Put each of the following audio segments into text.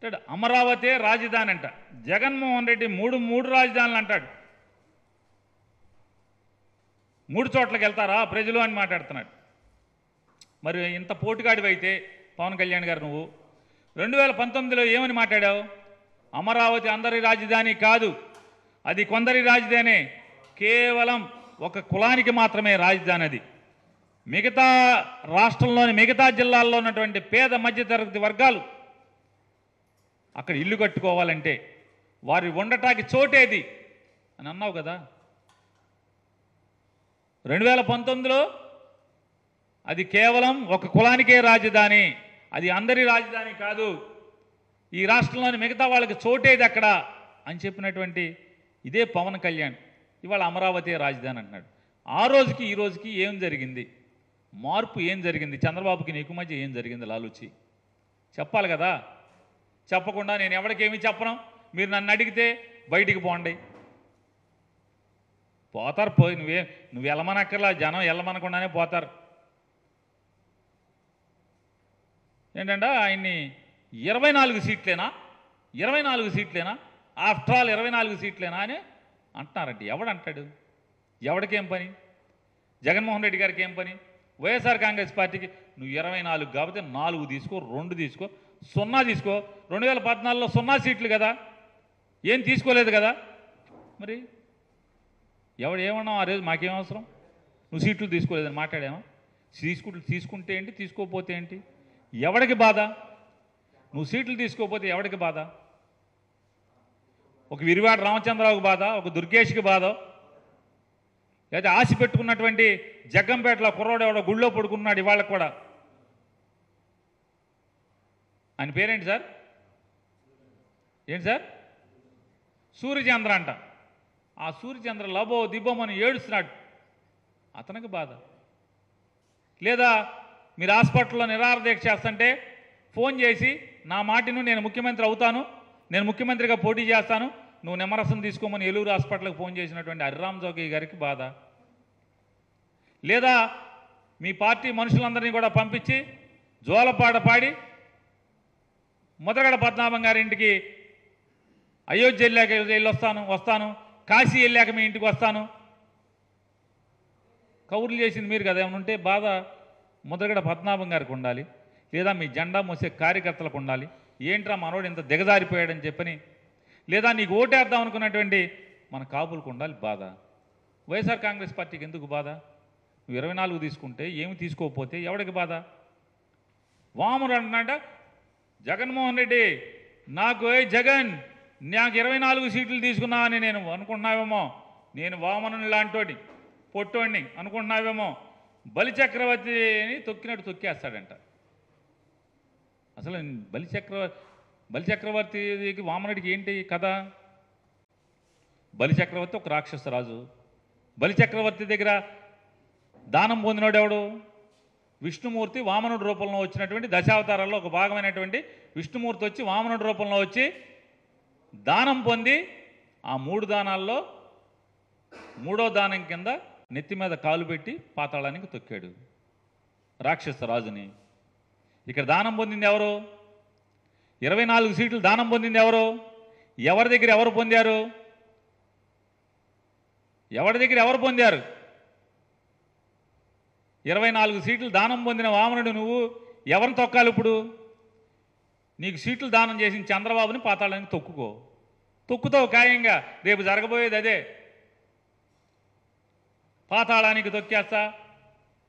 అంటాడు. అమరావతి రాజధాని అంట. జగన్మోహన్ రెడ్డి మూడు రాజధానులు అంటాడు. 3 చోట్లకి వెళ్తారా ప్రజలు అని మాట్లాడుతున్నాడు. మరి ఇంత పోటుగాడివైతే పవన్ కళ్యాణ్ గారు నువ్వు 2019లో ఏమని మాట్లాడావు? అమరావతి అందరి రాజధాని కాదు, అది కొందరి రాజధాని, కేవలం ఒక కులానికి మాత్రమే రాజధాని. అది మిగతా రాష్ట్రంలోని మిగతా జిల్లాల్లో ఉన్నటువంటి పేద మధ్యతరగతి వర్గాలు అక్కడ ఇల్లు కట్టుకోవాలంటే వారి ఉండటానికి చోటేది అని అన్నావు కదా. 2019లో అది కేవలం ఒక కులానికే రాజధాని, అది అందరి రాజధాని కాదు, ఈ రాష్ట్రంలోని మిగతా వాళ్ళకి చోటేది అక్కడ అని చెప్పినటువంటి ఇదే పవన్ కళ్యాణ్ ఇవాళ అమరావతి రాజధాని అంటున్నాడు. ఆ రోజుకి ఈ రోజుకి ఏం జరిగింది? మార్పు ఏం జరిగింది? చంద్రబాబుకి నీకు మధ్య ఏం జరిగింది? లాలూచి చెప్పాలి కదా. చెప్పకుండా నేను ఎవరికేమీ చెప్పను, మీరు నన్ను అడిగితే బయటికి పోండి. పోతారు, నువ్వు వెళ్ళమనక్కర్లా, జనం వెళ్ళమనకుండానే పోతారు. ఏంటంటే ఆయన్ని 24 సీట్లేనా, 24 సీట్లేనా, ఆఫ్టర్ ఆల్ 24 సీట్లేనా అని అంటున్నారంటే ఎవడంటాడు? ఎవడికేం పని? జగన్మోహన్ రెడ్డి గారికి ఏం పని? వైఎస్ఆర్ కాంగ్రెస్ పార్టీకి నువ్వు 24 కాబట్టి 4 తీసుకో, 2 తీసుకో, 0 తీసుకో. 2014లో 0 సీట్లు కదా, ఏం తీసుకోలేదు కదా. మరి ఎవడు ఏమన్నావు ఆ రోజు? మాకేం అవసరం, నువ్వు సీట్లు తీసుకోలేదని మాట్లాడామా? తీసుకుంటే ఏంటి, తీసుకోకపోతే ఏంటి? ఎవడికి బాధ? నువ్వు సీట్లు తీసుకోకపోతే ఎవడికి బాధ? ఒక విరివాడ రామచంద్రరావుకి బాధ, ఒక దుర్గేష్కి బాధ, లేదా ఆశ పెట్టుకున్నటువంటి జగ్గంపేటలో కుర్రోడు ఎవడో గుళ్ళో పడుకున్నాడు ఇవాళ కూడా. ఆయన పేరేంటి సార్? ఏంటి సార్? సూర్యచంద్ర అంట. ఆ సూర్యచంద్ర లబో దిబ్బమని ఏడుస్తున్నాడు, అతనికి బాధ. లేదా మీరు హాస్పిటల్లో నిరాహార దీక్ష చేస్తుంటే ఫోన్ చేసి నా మాటిను నేను ముఖ్యమంత్రి అవుతాను, నేను ముఖ్యమంత్రిగా పోటీ చేస్తాను, నువ్వు నిమ్మరసం తీసుకోమని ఏలూరు హాస్పిటల్కి ఫోన్ చేసినటువంటి హరిరామ్ జోగి గారికి బాధ. లేదా మీ పార్టీ మనుషులందరినీ కూడా పంపించి జోలపాట పాడి ముద్రగడ పద్మనాభం గారింటికి అయోధ్య వెళ్ళాక వస్తాను, కాశీ వెళ్ళాక మీ ఇంటికి వస్తాను కౌర్లు చేసింది మీరు కదా. ఏమైనా ఉంటే బాధ ముద్రగడ పద్మనాభం గారికి ఉండాలి, లేదా మీ జెండా మోసే కార్యకర్తలకు ఉండాలి. ఏంట్రా మనోడు ఇంత దిగజారిపోయాడని చెప్పని, లేదా నీకు ఓటేద్దాం అనుకున్నటువంటి మన కాపులకు ఉండాలి బాధ. వైఎస్ఆర్ కాంగ్రెస్ పార్టీకి ఎందుకు బాధ? నువ్వు 24 తీసుకుంటే ఏమి తీసుకోకపోతే ఎవడికి బాధ? వామనుడు అంటున్నాడ జగన్మోహన్ రెడ్డి, నాకు జగన్ నాకు 24 సీట్లు తీసుకున్నావని నేను అనుకుంటున్నావేమో, నేను వామనుని లాంటోడి పొట్టోడిని అనుకుంటున్నావేమో, బలిచక్రవర్తిని తొక్కినట్టు తొక్కేస్తాడంట. అసలు బలిచక్రవర్తికి వామనుడికి ఏంటి కథ? బలిచక్రవర్తి ఒక రాక్షస రాజు. బలిచక్రవర్తి దగ్గర దానం పొందినోడు ఎవడు? విష్ణుమూర్తి వామనుడి రూపంలో వచ్చినటువంటి దశావతారాల్లో ఒక భాగమైనటువంటి విష్ణుమూర్తి వచ్చి వామనుడి రూపంలో వచ్చి దానం పొంది ఆ 3 దానాల్లో 3వ దానం కింద నెత్తి మీద కాలు పెట్టి పాతాళానికి తొక్కాడు రాక్షస రాజుని. ఇక్కడ దానం పొందింది ఎవరు? 24 సీట్లు దానం పొందింది ఎవరు? ఎవరి దగ్గర ఎవరు పొందారు? ఎవరి దగ్గర ఎవరు పొందారు? 24 సీట్లు దానం పొందిన వామనుడు నువ్వు ఎవరిని తొక్కాలి ఇప్పుడు? నీకు సీట్లు దానం చేసిన చంద్రబాబుని పాతాళానికి తొక్కుతావు ఖాయంగా. రేపు జరగబోయేది అదే, పాతాళానికి తొక్కేస్తా.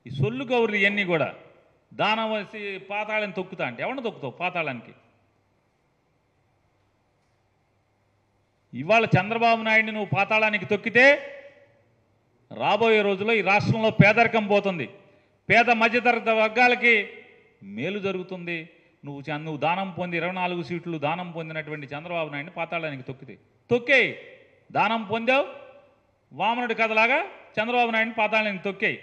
ఈ సొల్లు గౌరులు ఇవన్నీ కూడా దానం వచ్చి పాతాళాన్ని తొక్కుతా అంటే ఎవరిని తొక్కుతావు పాతాళానికి? ఇవాళ చంద్రబాబు నాయుడిని నువ్వు పాతాళానికి తొక్కితే రాబోయే రోజుల్లో ఈ రాష్ట్రంలో పేదరికం పోతుంది, పేద మధ్యతరగతి వర్గాలకి మేలు జరుగుతుంది. నువ్వు దానం పొంది 24 సీట్లు దానం పొందినటువంటి చంద్రబాబు నాయుడిని పాతాళానికి తొక్కేయి. దానం పొందావు వామనుడి కథలాగా చంద్రబాబు నాయుడిని పాతాళానికి తొక్కేయి.